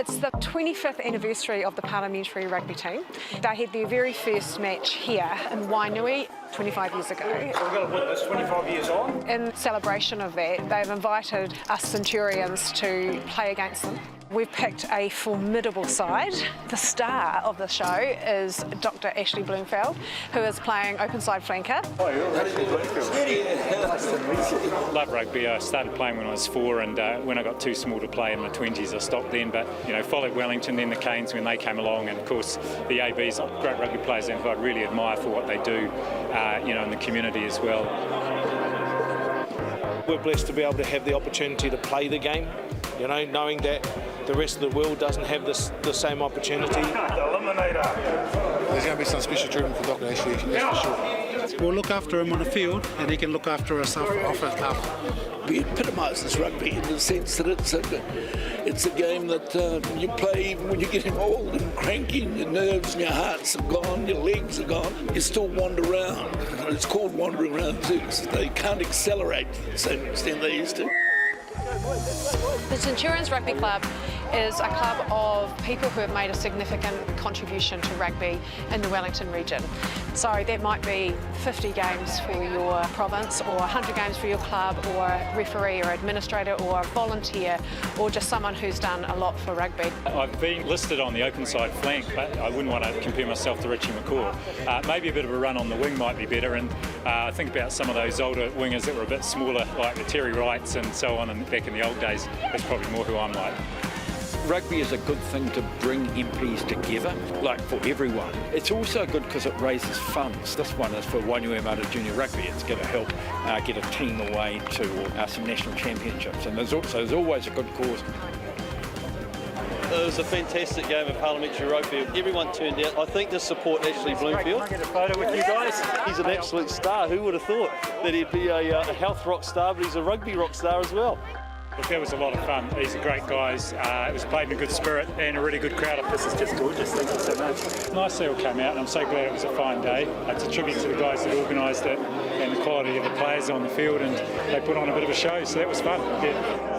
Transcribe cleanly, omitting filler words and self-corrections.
It's the 25th anniversary of the Parliamentary rugby team. They had their very first match here in Wainui 25 years ago. So we've got to witness 25 years on. In celebration of that, they've invited us Centurions to play against them. We've picked a formidable side. The star of the show is Dr. Ashley Bloomfield, who is playing open side flanker. Oh, you're Ashley Bloomfield. Love rugby. I started playing when I was 4, and when I got too small to play in my 20s, I stopped then. But followed Wellington, then the Canes when they came along, and of course the ABs, great rugby players, and I really admire for what they do, in the community as well. We're blessed to be able to have the opportunity to play the game, knowing that the rest of the world doesn't have the same opportunity. There's going to be some special treatment for Dr. Ashley, that's for sure. We'll look after him on the field, and he can look after us off the cuff. We epitomise this rugby in the sense that it's a game that you play when you're getting old and cranky, and your nerves and your hearts are gone, your legs are gone. You still wander around. It's called wandering around too, so they can't accelerate to the same extent they used to. The Centurions Rugby Club is a club of people who have made a significant contribution to rugby in the Wellington region. So that might be 50 games for your province, or 100 games for your club, or referee or administrator or volunteer, or just someone who's done a lot for rugby. I've been listed on the open side flank, but I wouldn't want to compare myself to Richie McCaw. Maybe a bit of a run on the wing might be better, and I think about some of those older wingers that were a bit smaller, like the Terry Wrights and so on, and back in the old days, that's probably more who I'm like. Rugby is a good thing to bring MPs together, like for everyone. It's also good because it raises funds. This one is for Wainui Junior Rugby. It's going to help get a team away to some national championships, and there's always a good cause. It was a fantastic game of Parliamentary rugby. Everyone turned out. I think to support Ashley Bloomfield. Can I get a photo with you guys? He's an absolute star. Who would have thought that he'd be a health rock star, but he's a rugby rock star as well. Look, that was a lot of fun. These are great guys. It was played in a good spirit and a really good crowd. This is just gorgeous. Thank you so much. Nice they all came out, and I'm so glad it was a fine day. It's a tribute to the guys that organised it and the quality of the players on the field, and they put on a bit of a show, so that was fun. Yeah.